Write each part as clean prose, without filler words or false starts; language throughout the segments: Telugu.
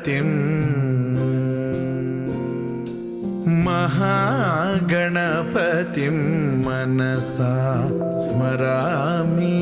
गणपतिं महागणपतिं मनसा स्मरामि।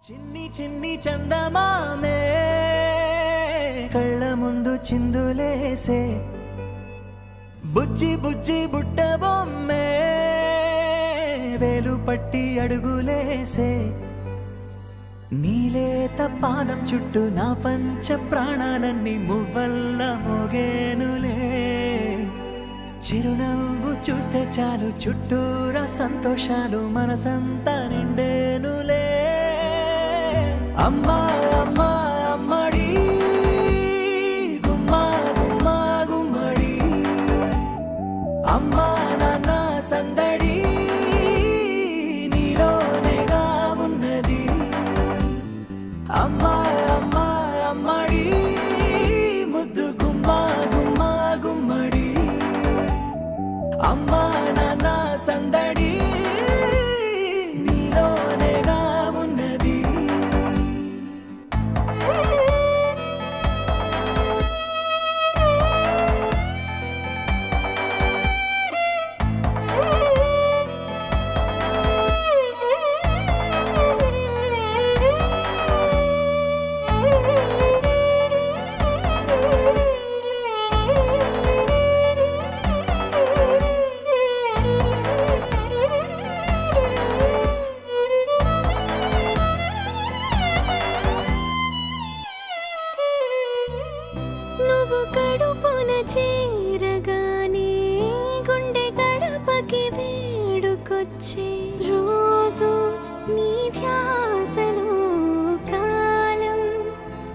చిన్ని చిన్ని చందమామే కళ్ళ ముందు చిందులేసే బుజ్జి బుజ్జి బుట్ట బొమ్మే వేలు పట్టి అడుగులేసే నీలేత పానం చుట్టూ నా పంచ ప్రాణాలన్నీ మువ్వల్ల మోగేనులే చిరునవ్వు చూస్తే చాలు చుట్టూరా సంతోషాలు మనసంతా నిండేనులే అమ్మా అమ్మా అమ్మడి గుమ్మా గుమ్మా గుమ్మడి అమ్మా నాన్న సందడి నీలోనేగా ఉన్నది అమ్మా అమ్మా అమ్మడి ముద్దు గుమ్మా గుమ్మా గుమ్మడి అమ్మా నాన్న సందడి నీలోనేగా ఉన్నది నువ్వు కడుపున చేరగానే గుండె గడపకి వేడుకొచ్చే రోజు నీ ధ్యాసలో కాలం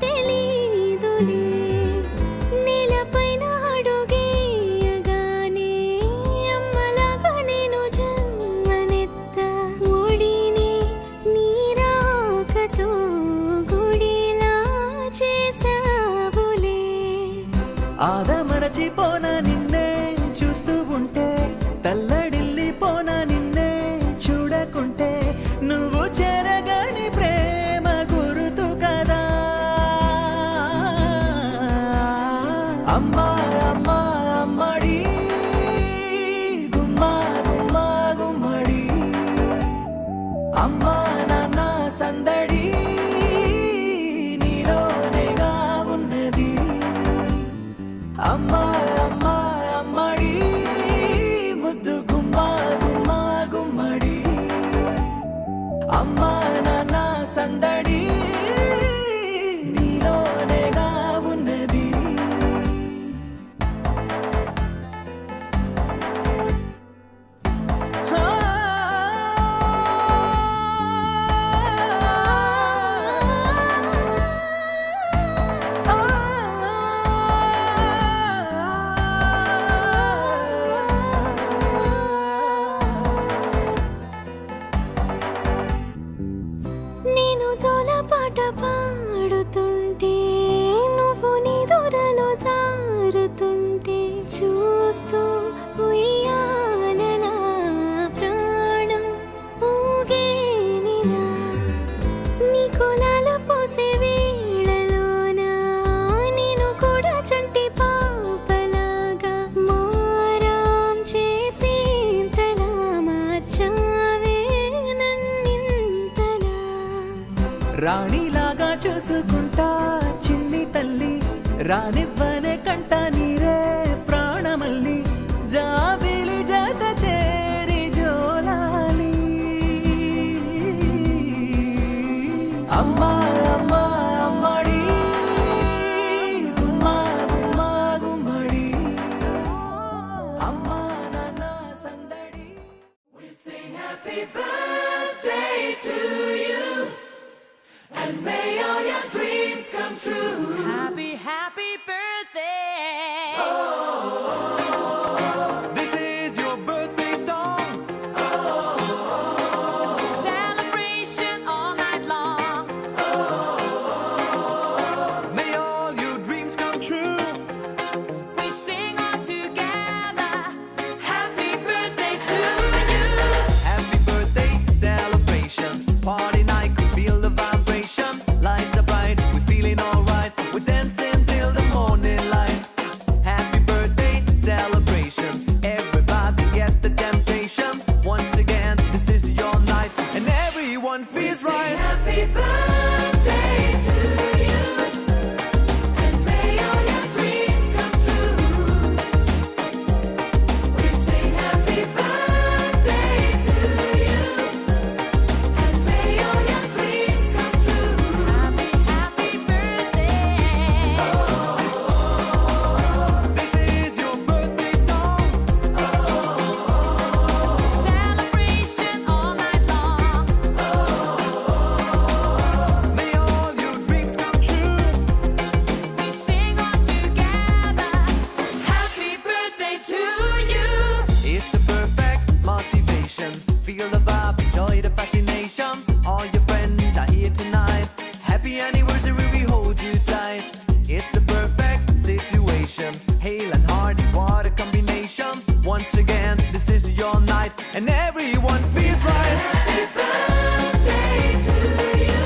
తెలీదులే నేలపైన అడుగేయగానే అమ్మలాగా నేను జన్మనెత్త ఒడిని నీ రాకతో గుడిలా చేసావులే ఆదమరచిపోనా నిన్నే చూస్తూ ఉంటే తల్లడిల్లిపోనా నిన్నే చూడకుంటే నువ్వు చెరగని ప్రేమ గురుతు కదా అమ్మా అమ్మా అమ్మడి గుమ్మా గుమ్మా గుమ్మడి అమ్మా నాన్న సందడి నీలోనేగా ఉన్నది అమ్మా అమ్మా అమ్మడి ముద్దు గుమ్మా గుమ్మా గుమ్మడి అమ్మా నాన్న సందడి నీలోనేగా ఉన్నది నేను రాణిలాగా చూసుకుంటా చిన్ని తల్లి రానివ్వనే కంట నీరే ప్రాణమల్లి జాబిలి జత చేరి జోలాలి అమ్మా అమ్మా అమ్మడి గుమ్మా గుమ్మా గుమ్మడి అమ్మా నాన్న సందడి We sing happy birthday to you and may all your dreams come true. Happy, happy birthday. This is your birthday song. Celebration all night long. May all your dreams come true. We sing all together. Happy birthday to you. Happy birthday celebration. Party night, we feel the vibration. Lights are bright, we feeling alright. We dancing till the morning light. Happy birthday celebration. Everybody get the temptation. Once again, this is your night, and everyone feels right. Happy birthday to you, and may all your dreams come true. We sing happy birthday to you, and may all your dreams come true. Happy, happy birthday. This is your birthday song. Celebration all night long. May all your dreams come true. We sing all together. Happy birthday to you. It's a perfect motivation. Feel the vibe, enjoy the fascination. All your friends are here tonight. Happy anniversary, we hold you tight. It's a perfect situation. Hale and hearty, what a combination. Once again, this is your night, and everyone feels right. Happy birthday to you,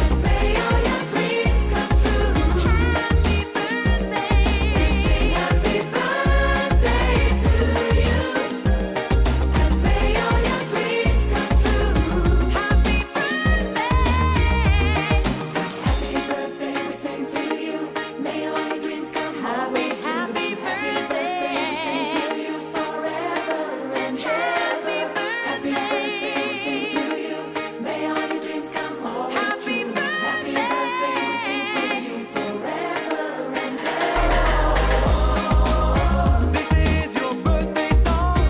and may all your dreams come true. Happy birthday. Happy birthday to you, and may all your dreams come true. Happy birthday. Happy birthday, we sing to you. May all your dreams come Happy, always true. happy birthday. We sing to you forever and Happy ever. Happy birthday, we sing to you. May all your dreams come always Happy true. Happy birthday. birthday, we sing to you forever and ever. This is your birthday song.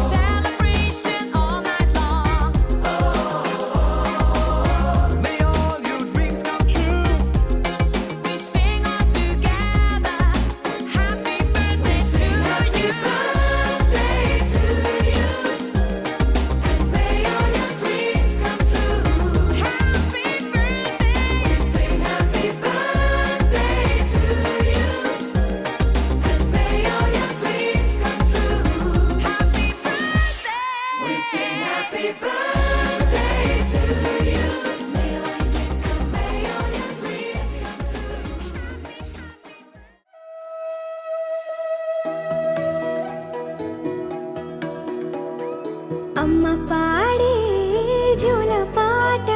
Celebration all night long. May all your dreams come true. We sing all together. Happy birthday to you. Birthday to you, and may all your dreams come true. Happy birthday. Sing happy birthday to you, and may all your dreams come true. Happy birthday. We sing happy birthday to you. May all your dreams come, may all your dreams come అమ్మ పాడే జోల పాట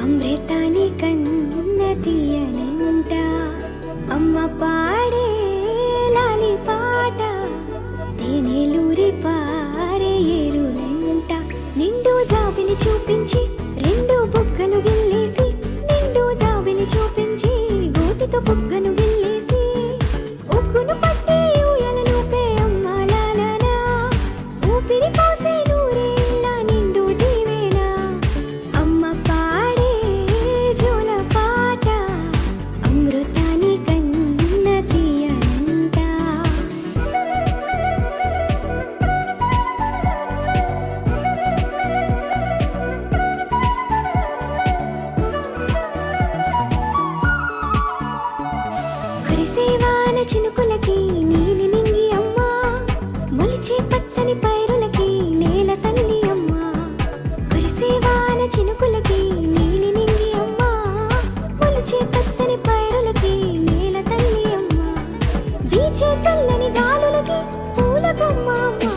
అమృతాని కన్న తీయనంట అమ్మ పాడే లాలి పాట తేనెలూరి పారే ఏరులంట నిండు జాబిలి చూపించి రెండు బుగ్గలు గిల్లేసి నిండు జాబిలి చూపించి గోటితో బుగ్గను గిల్లేసి ఉగ్గును పట్టి ఊయలను పే అమ్మ లాలనా ఊపిరి పోసే నూరేళ్ళ నిండు దీవెనా అమ్మ పాడే జోల పాట అమృతాని కన్న తీయనంట కురిసేవాన చినుకులకి నీలి నింగి అమ్మ మొలిచే పచ్చని పైరులకి నేల తల్లి అమ్మ కురిసేవాన చినుకులకి నీలి నింగి అమ్మ మొలిచే పచ్చని పైరులకి నేల తల్లి అమ్మ వీచే చల్లని గాలులకి పూల బొమ్మ అమ్మ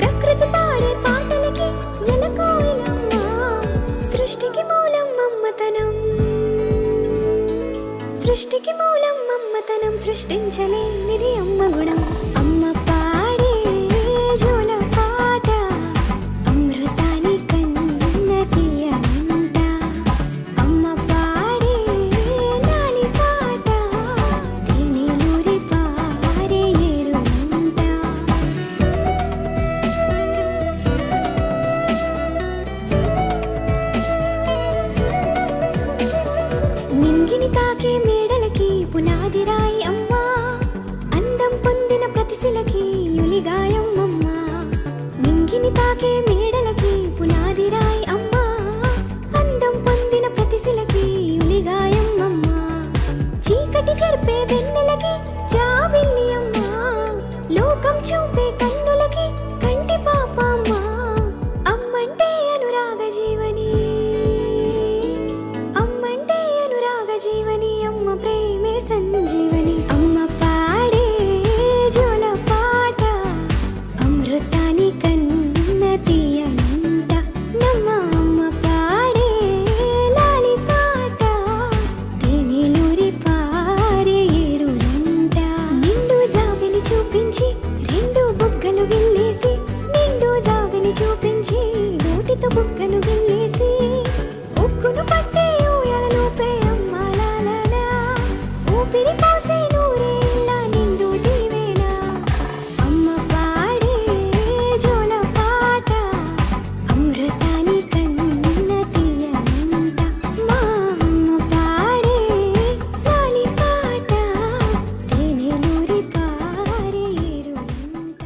ప్రకృతి పాడే పాటలకి ఎలకోయిలమ్మ సృష్టికి మూలం అమ్మతనం సృష్టించలేనిది అమ్మ గుణం. అమ్మ పాడే జోల పాట అమృతాని కన్న తీయనంట. అమ్మ పాడే లాలి పాట తేనెలూరి పారే ఏరునంట. నింగిని తాకే మేడలకి పునాది రాయి అమ్మ. అందం పొందిన ప్రతిశిలకి యులిగాయం అమ్మ. నింగిని తాకే మేడలకి పునాది రాయి అమ్మ. అందం పొందిన ప్రతిశిలకి యులిగాయం అమ్మ. చీకటి చెరిపే వెన్నెలకి జాబిల్లి అమ్మ. లోకం చూపే కన్నులకి కంటి పాప అమ్మ. అమ్మంటే అనురాగ జీవని, అమ్మంటే అనురాగ జీవని. అమ్మ ప్రేమే సంజీవని. అమ్మ పాడే జోల పాట అమృతాని కన్న తీయనంట. నమ్మ అమ్మ పాడే లాలి పాట తేనెలూరి పారే ఏరునంట. నిండు జాబిలి చూపించి రెండు బుగ్గలు గిల్లేసి, నిండు జాబిలి చూపించి నోటితో బుగ్గను గిల్లేసి, ఉక్కును పట్టే ఊయలలోపే అమ్మ లాలనా. ఊపిరి పోసే నూరేళ్ళ నిండు దీవెన. అమ్మ పాడే జోల పాట అమృతాని కన్న తీయనంట. మా అమ్మ పాడే లాలి పాట తేనెలూరి పారే ఏరునంట.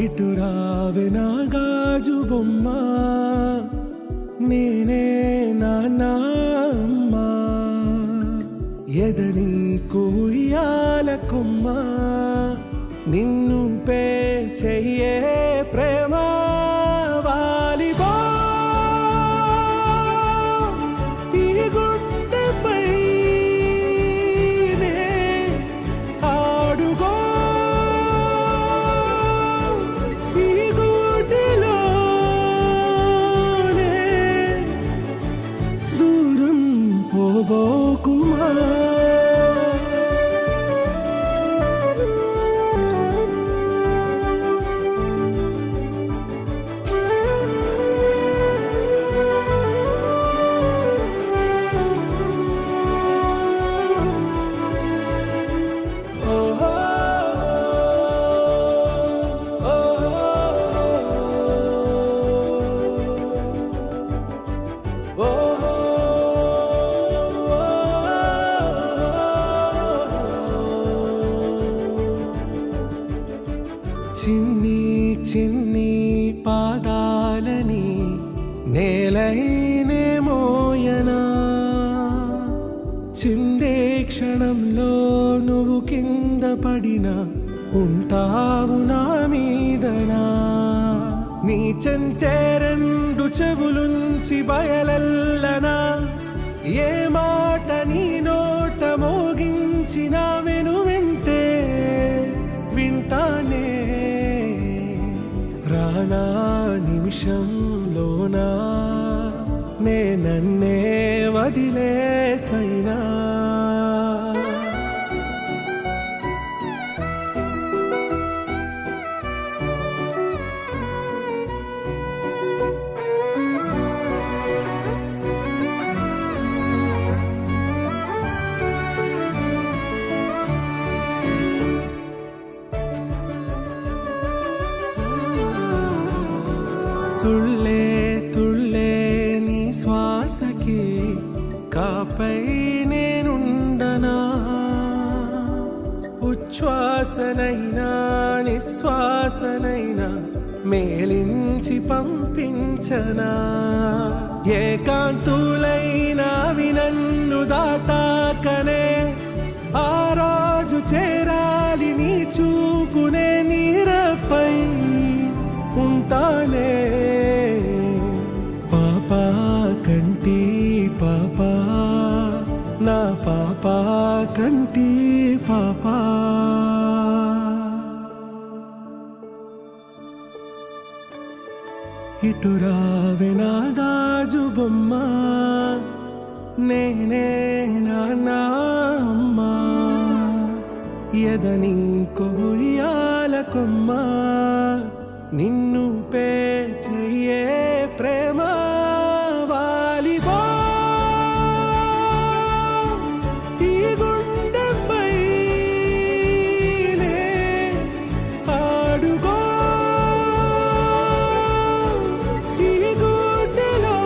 ఇటు రావే నా గాజు బొమ్మ, నేనే నాన్న అమ్మ. ఎదని కూయాల కొమ్మ, నిన్ను పే చెయ్యే ప్రేమ వాలిబో. ఈ గుండెపై నే ఆడుగో. ఈ గుడిలోనే దూరం పోబోకుమా. చిన్ని చిన్ని పాదాలని నేలైనే మోయనా. చిందే క్షణంలో నువ్వు కింద పడినా ఉంటావు నా మీదనా. నీ చెంతే రెండు చెవులుంచి బయలల్లనా. ఏ మాట నీ నోట మోగించిన వెను వింటే వింటానే. రానా నిమిషంలోనా నే నన్నే వదిలేసైనా. తుళ్ళే తుళ్ళే నీ శ్వాసకి కాపై నేనుండనా. ఉచ్ఛ్వాసనైనా నిశ్వాసనైనా మేలించి పంపించనా. ఏకాంతులైనవి నన్ను దాటాకనే ఆ రోజు చేరాలి నీ చూపునే నీరపై ఉంటానే. కంటి పాప. ఇటు రావే నా గాజు బొమ్మ, నేనే నాన్న అమ్మ, ఎదని కొయ్యాల కొమ్మ, నిన్ను పే చెయ్యే ప్రేమ వాలిబో ఈ గుండెపైనే ఆడుకో ఈ గుడ్డెలోనే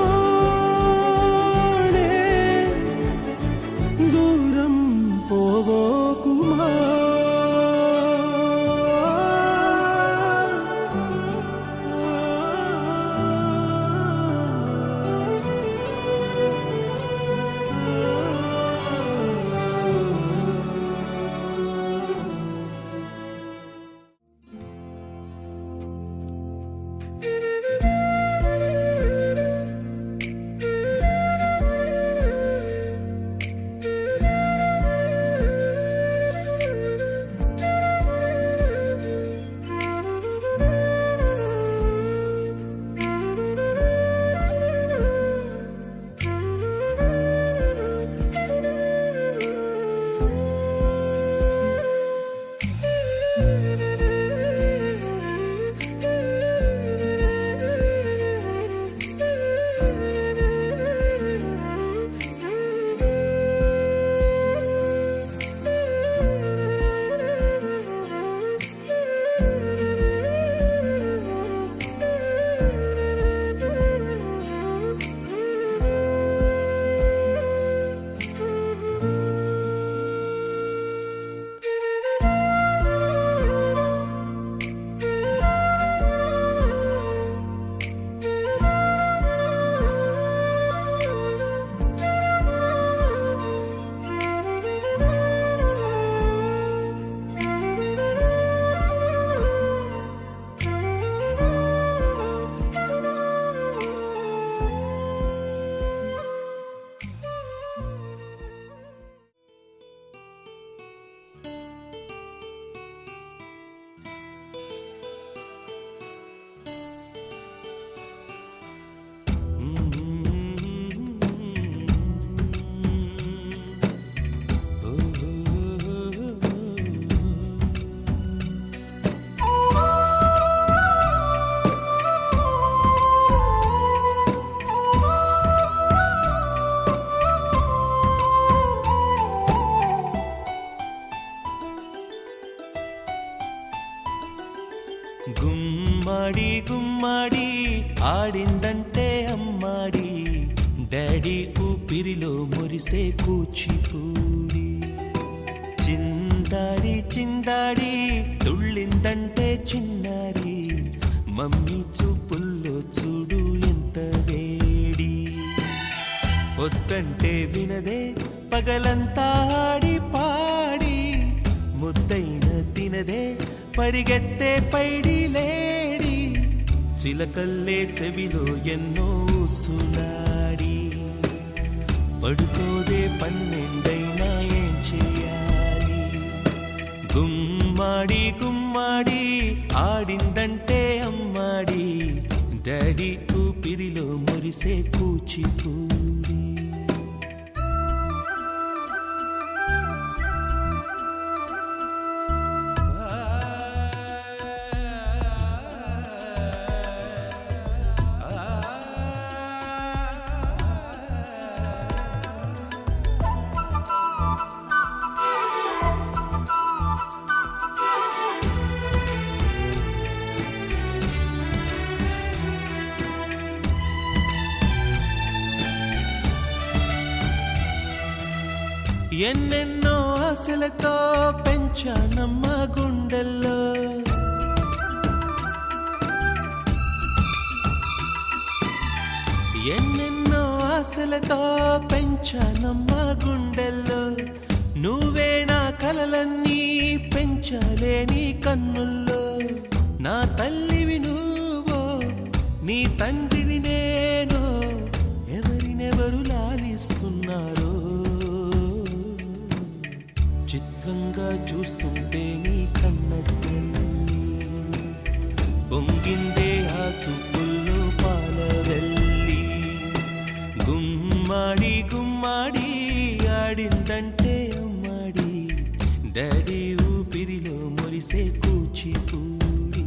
దూరం పోవోకుమా. గుమ్మడి గుమ్మడి ఆడిందంటే అమ్మాడి, డాడీ ఊపిరిలో మురిసే కూచిపూడి. చిందాడి చిందాడి తుళ్ళిందంటే చిన్నారి, మమ్మీ చూపుల్లో చూడు ఎంత వేడి. వద్దంటే వినదే పగలంతా ఆడి పాడి, ముద్దైన తినదే పరిగెత్తే పైడి లేడి. చిలకల్లే చెవిలో ఎన్నో ఊసులాడి, పడుకోదే పన్నెండైనా ఏం చేయాలి. గుమ్మాడి గుమ్మాడి ఆడిందంటే అమ్మాడి, డాడీ ఊపిరిలో మురిసే కూచిపూడి. ఎన్నెన్నో ఆశలతో పెంచానమ్మ గుండెల్లో, ఎన్నెన్నో ఆశలతో పెంచానమ్మ గుండెల్లో. నువ్వే నా కలలన్నీ పెంచాలే నీ కన్నుల్లో. నా తల్లివి నువ్వో, నీ తండ్రిని నేను, ఎవరినెవరు లాలిస్తున్నారో. చిత్రంగా చూస్తుంటే నీ కన్న తల్లి పొంగిందే ఆ చూపుల్లో పాలవెల్లి గుమ్మాడి గుమ్మాడి ఆడిందంటే అమ్మాడి డాడీ ఊపిరిలో మురిసే కూచిపూడి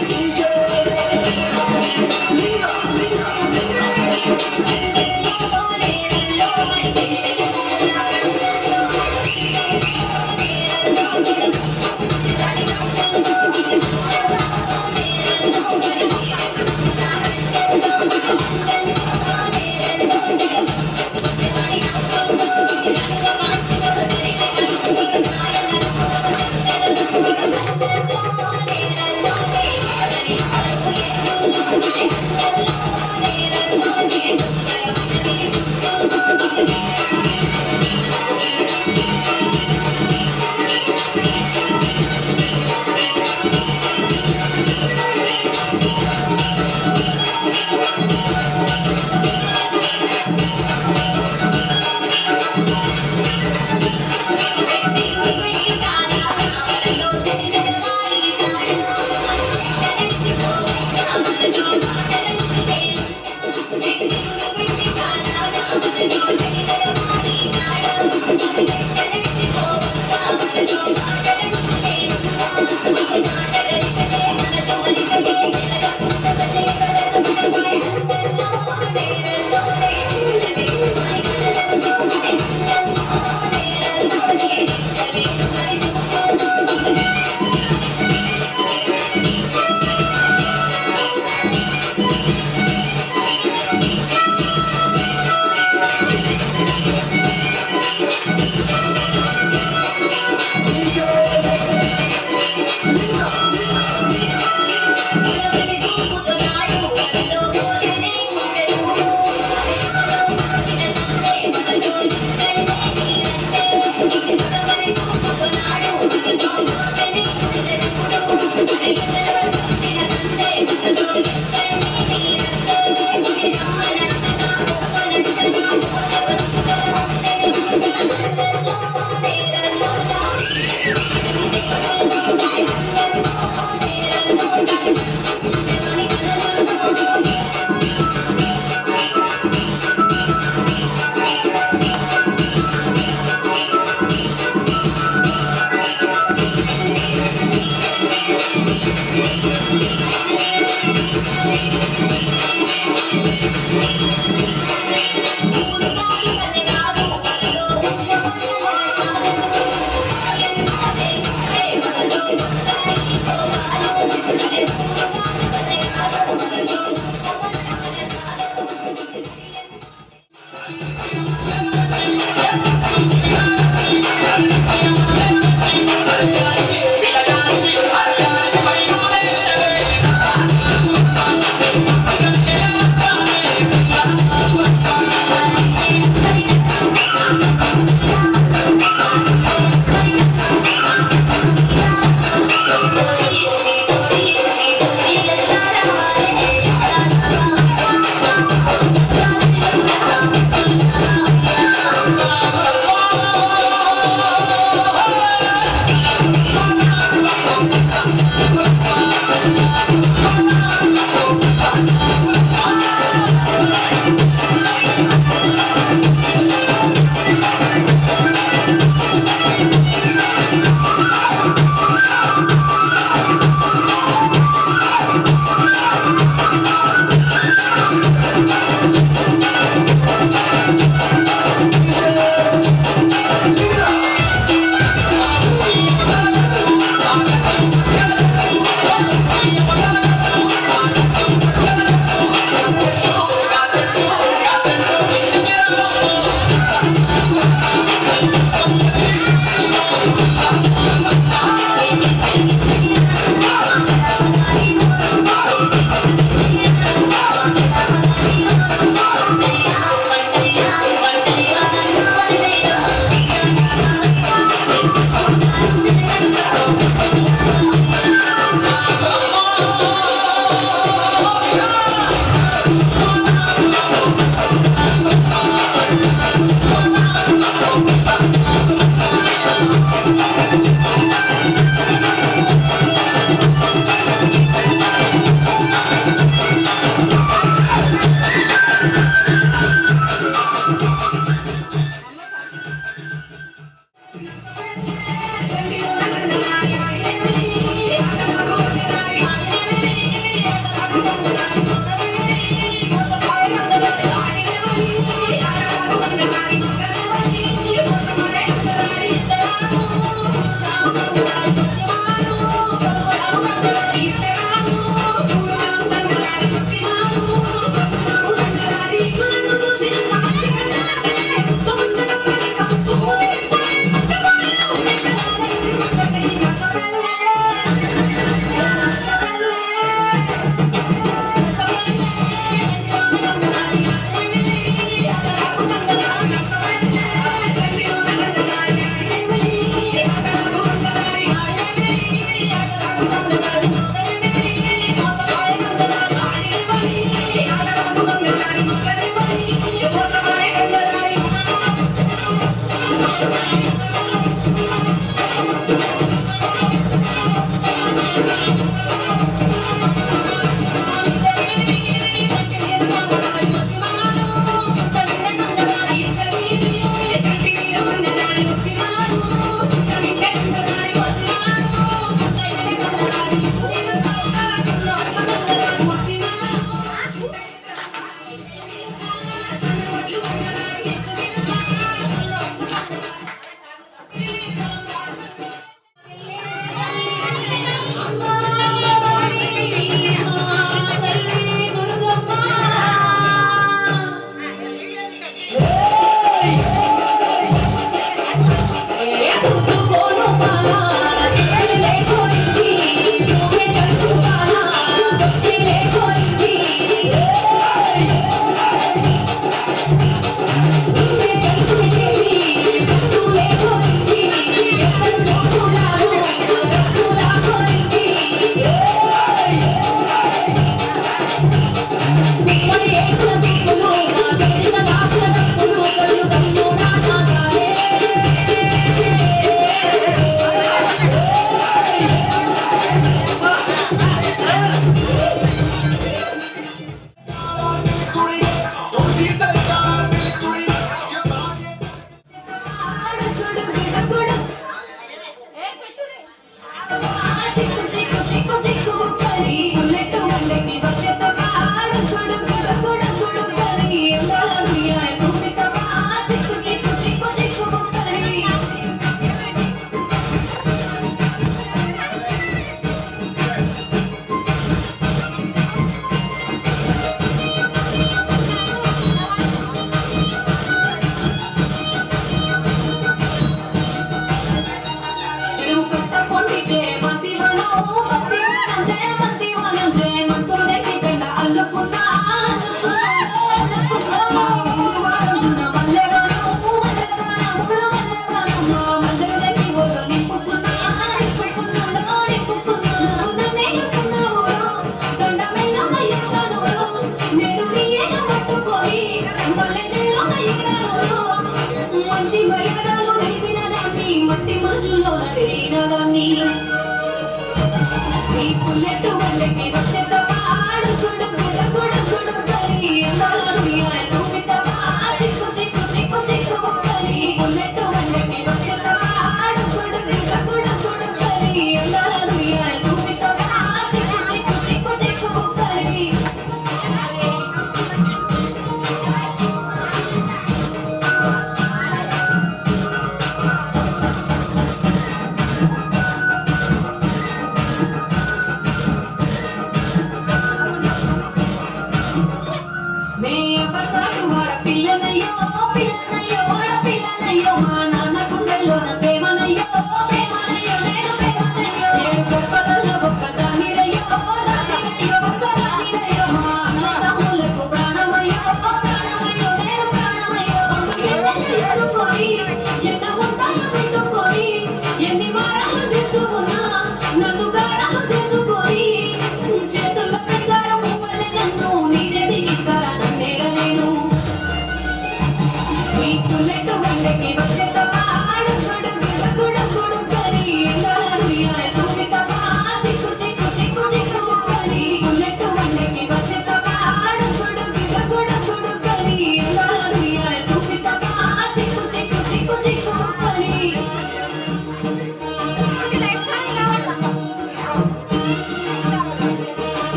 Thank you.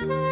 ఆ